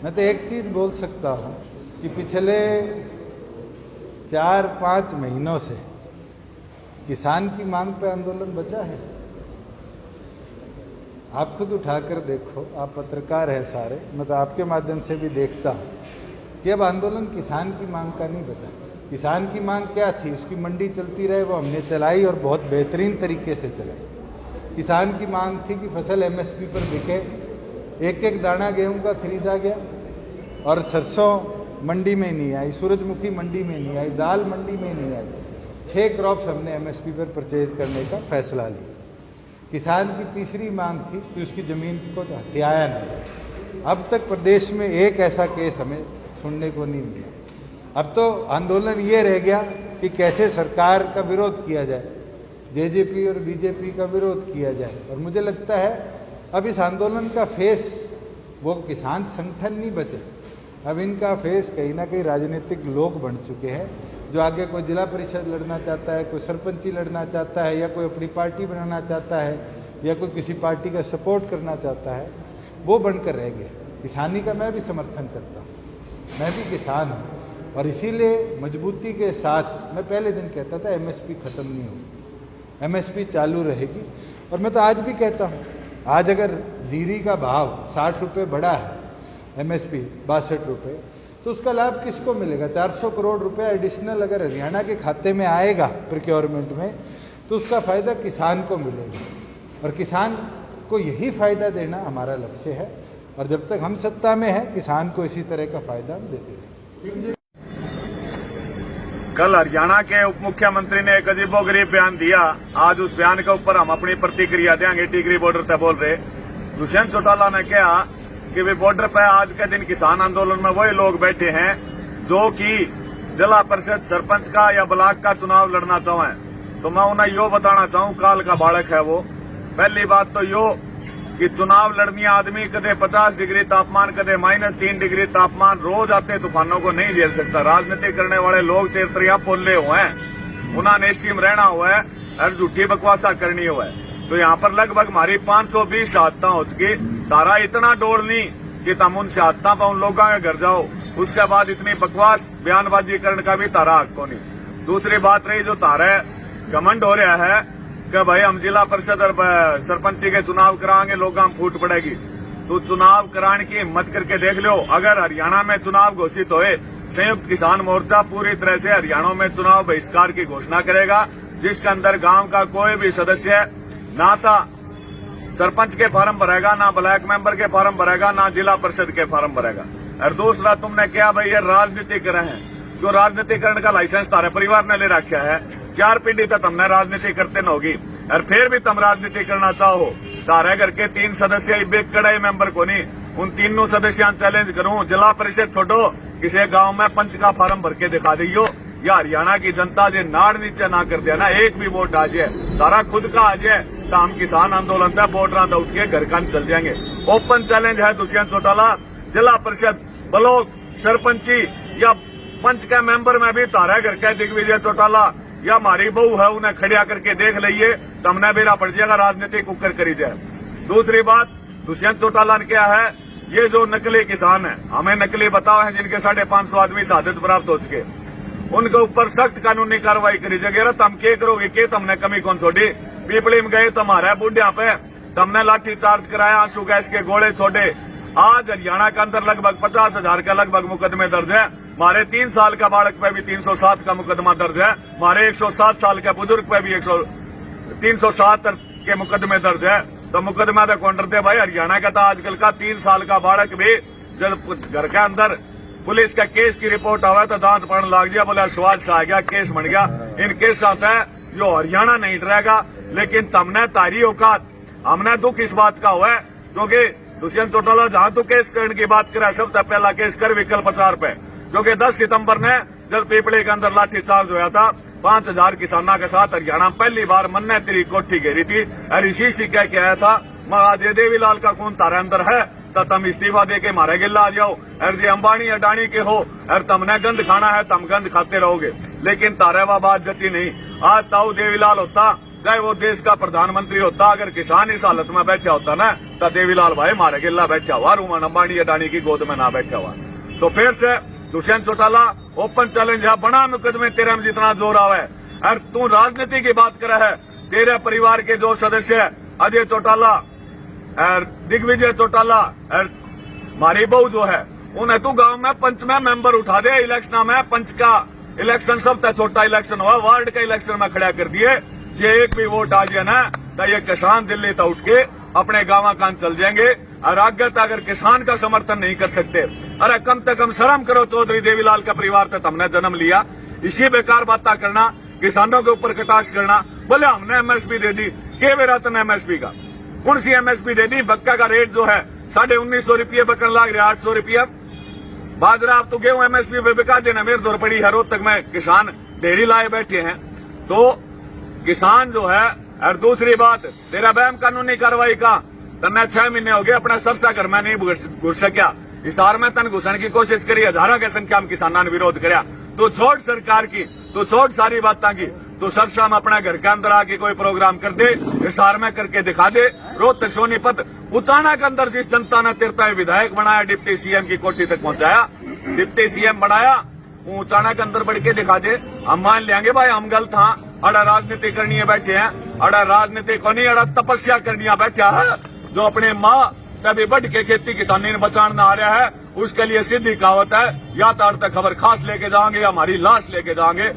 मैं तो एक चीज बोल सकता हूं कि पिछले 4-5 महीनों से किसान की मांग पे आंदोलन बचा है। आप खुद उठाकर देखो, आप पत्रकार हैं सारे, मैं तो आपके माध्यम से भी देखता हूं कि अब आंदोलन किसान की मांग का नहीं बचा। किसान की मांग क्या थी, उसकी मंडी चलती रहे, वो हमने चलाई और बहुत बेहतरीन तरीके से चलाई। किसान की मांग थी कि फसल एमएसपी पर बिके, एक एक दाना गेहूं का खरीदा गया और सरसों मंडी में नहीं आई, सूरजमुखी मंडी में नहीं आई, दाल मंडी में नहीं आई। 6 क्रॉप्स हमने एमएसपी पर परचेज करने का फैसला लिया। किसान की तीसरी मांग थी कि उसकी जमीन को हथियाया न जाए। अब तक प्रदेश में एक ऐसा केस हमें सुनने को नहीं मिला। अब तो आंदोलन ये रह गया कि कैसे सरकार का विरोध किया जाए, जेजेपी और बीजेपी का विरोध किया जाए। और मुझे लगता है अब इस आंदोलन का फेस वो किसान संगठन नहीं बचे, अब इनका फेस कहीं ना कहीं राजनीतिक लोग बन चुके हैं, जो आगे कोई जिला परिषद लड़ना चाहता है, कोई सरपंची लड़ना चाहता है, या कोई अपनी पार्टी बनाना चाहता है, या कोई किसी पार्टी का सपोर्ट करना चाहता है, वो बनकर रह गया। किसानी का मैं भी समर्थन करता हूँ, मैं भी किसान हूँ, और इसीलिए मजबूती के साथ मैं पहले दिन कहता था एमएसपी खत्म नहीं होगी, एमएसपी चालू रहेगी। और मैं तो आज भी कहता हूँ, आज अगर जीरी का भाव 60 रुपये बढ़ा है, एमएसपी 62 रुपये, तो उसका लाभ किसको मिलेगा? 400 करोड़ रुपए एडिशनल अगर हरियाणा के खाते में आएगा प्रोक्योरमेंट में, तो उसका फायदा किसान को मिलेगा, और किसान को यही फायदा देना हमारा लक्ष्य है। और जब तक हम सत्ता में हैं, किसान को इसी तरह का फायदा हम देते रहेंगे। कल हरियाणा के उप मुख्यमंत्री ने एक अजीबोगरीब बयान दिया। आज उस बयान के ऊपर हम अपनी प्रतिक्रिया देंगे। टिकरी बॉर्डर पे बोल रहे दुष्यंत चौटाला ने कहा कि वे बॉर्डर पे आज के दिन किसान आंदोलन में वही लोग बैठे हैं जो कि जिला परिषद सरपंच का या ब्लॉक का चुनाव लड़ना चाहें। तो मैं उन्हें यो बताना चाहूं, काल का बालक है वो। पहली बात तो यो कि चुनाव लड़नी आदमी कदे 50 डिग्री तापमान, कदे -3 डिग्री तापमान, रोज आते तूफानों को नहीं झेल सकता। राजनीति करने वाले लोग तेरतरिया पोले हुए हैं, उन्होंने इसी में रहना हुआ है और झूठी बकवासा करनी हुआ है। तो यहाँ पर लगभग हमारी 520 शहादत हो चुकी। तारा इतना डोलनी कि तुम उन शहादत पर उन लोगों के घर जाओ, उसके बाद इतनी बकवास बयानबाजी करने का भी तारा हक को नहीं। दूसरी बात रही जो तारा घमंड हो रहा है कि भाई हम जिला परिषद और सरपंची के चुनाव कराएंगे, लोग हम फूट पड़ेगी। तो चुनाव कराने की हिम्मत करके देख लो। अगर हरियाणा में चुनाव घोषित होए, संयुक्त किसान मोर्चा पूरी तरह से हरियाणा में चुनाव बहिष्कार की घोषणा करेगा, जिसके अंदर गांव का कोई भी सदस्य ना था सरपंच के फार्म भरेगा, ना ब्लॉक मेंबर के फार्म भरेगा, ना जिला परिषद के फार्म भरेगा। और दूसरा, तुमने क्या भाई ये राजनीति कर रहे हैं, जो राजनीति करने का लाइसेंस तारे परिवार ने ले रखा है। 4 पीढ़ी तक तुमने राजनीति करते न होगी, और फिर भी तुम राजनीति करना चाहो। तारे घर के 3 सदस्य कड़ाई मेंबर को नहीं, उन तीनों सदस्यों चैलेंज करूं, जिला परिषद छोड़ो, किसी गांव में पंच का फार्म भर के दिखा दियो, या हरियाणा की जनता जो नाड़ नीचे ना कर दिया ना, एक भी वोट आ जाए, तारा खुद का आ जाए, तो हम किसान आंदोलन पे वोटरा उठ के घर का चल जाएंगे। ओपन चैलेंज है दुष्यंत चौटाला, जिला परिषद, ब्लॉक, सरपंची या पंच के मेंबर में भी तारा घर के दिग्विजय चौटाला या हमारी बहू है, उन्हें खड़िया करके देख लीजिए, तमने बेरा पड़ जाएगा, राजनीति कुकर करी जाए। दूसरी बात, दुष्यंत चौटाला ने क्या है, ये जो नकली किसान है, हमें नकली बताओ है, जिनके 550 आदमी शहादत प्राप्त हो चुके, उनके ऊपर सख्त कानूनी कार्रवाई करी जाएगी। तुम क्या करोगे कि तुमने कमी कौन छोड़ी? पीपली में गए तुम्हारे बुढ़िया पे, तुमने लाठी चार्ज कराया, आंसू गैस के गोले छोड़े। आज हरियाणा के अंदर लगभग 50,000 का लगभग मुकदमे दर्ज है। हमारे 3 साल का बालक पे भी 307 का मुकदमा दर्ज है, हमारे 107 साल के बुजुर्ग पे भी 307 के मुकदमे दर्ज है। तो मुकदमा तो कौन डरते भाई? हरियाणा का था आजकल का 3 साल का बालक भी जब घर के अंदर पुलिस का केस की रिपोर्ट आवा तो दांत पड़ने लग गया, बोला स्वाद से आ गया, केस बन गया। इन केस आता है जो हरियाणा नहीं डरेगा, लेकिन तुमने तारी औकात। हमने दुख इस बात का हुआ है क्योंकि दुष्यंत चौटाला जहां तो केस करने की बात करे, सबसे पहला केस कर विकल्प 4 पे, क्योंकि 10 सितंबर ने जब पीपली के अंदर लाठी चार्ज हुआ था, 5000 किसानों के साथ हरियाणा पहली बार मन्ने तेरी कोठी घेरी थी, और इसी से कह के आया था महाराज देवीलाल का खून तारे अंदर है, तो तुम इस्तीफा दे के मारे गिल्ला आ जाओ, और जी अंबानी अडानी के हो और तुमने गंद खाना है, तुम गंद खाते रहोगे। लेकिन तारे वह बात जची नहीं। आज ताऊ देवीलाल होता चाहे वो देश का प्रधानमंत्री होता, अगर किसान इस हालत में बैठा होता ना, तो देवीलाल भाई मारे गिल्ला बैठा हुआ, रूमान अंबानी अडानी की गोद में ना बैठा हुआ। तो फिर से दुष्यंत चौटाला ओपन चैलेंज है, बना मुकदमे तेरे में जितना जोर आवे। और तू राजनीति की बात कर है, तेरे परिवार के जो सदस्य है, अजय चौटाला और दिग्विजय चौटाला और मारी बहू जो है, उन्हें तू गांव में पंच में मेंबर उठा दे। इलेक्शन में पंच का इलेक्शन सबसे छोटा इलेक्शन हुआ, वार्ड का इलेक्शन में खड़ा कर दिए। ये एक भी वोट आ जाए ना, तो ये किसान दिल्ली तक उठ के अपने गाँव कान चल जाएंगे। और आगे तक अगर किसान का समर्थन नहीं कर सकते, अरे कम से कम शर्म करो। चौधरी देवीलाल का परिवार तक हमने जन्म लिया, इसी बेकार बातें करना, किसानों के ऊपर कटाक्ष करना। बोले हमने एमएसपी दे दी, के मेरा तन एमएसपी का कौन सी एमएसपी दे दी? बक्का का रेट जो है 1950 रुपये बकन लाग रहा, 800 रुपया बाजरा। अब तो गेहूं एमएसपी पे बिका देना, मेरे दौर पड़ी है, रोज तक में किसान ढेरी लाए बैठे हैं। तो किसान जो है, और दूसरी बात तेरा बैम कानूनी कार्रवाई का, तन्ने 6 महीने हो गए अपना सरसा घर में नहीं घुस सकिया, हिसार में तन घुसने की कोशिश करी, हजारों की संख्या में किसानों ने विरोध कराया। तो छोड़ सरकार की, तो छोड़ सारी बातों की, तो सरसा में अपने घर के अंदर आके कोई प्रोग्राम कर दे, हिसार में करके दिखा दे। रोहतक सोनीपत उचाना के अंदर जिस जनता ने तिरता विधायक बनाया, डिप्टी सीएम की कोठी तक पहुंचाया, डिप्टी सीएम बनाया, उचाना के अंदर बढ़ के दिखा दे। हम मान लेंगे भाई हम गलत हाँ, अड़ा राजनीति करनी है बैठे हैं, अड़ा राजनीति को नहीं, अड़ा तपस्या करनी है बैठा है। जो अपने माँ तभी बढ़ के खेती किसानी ने बचाना आ रहा है, उसके लिए सीधी कहावत है, या तो खबर खास लेके जाएंगे या हमारी लाश लेके जाएंगे।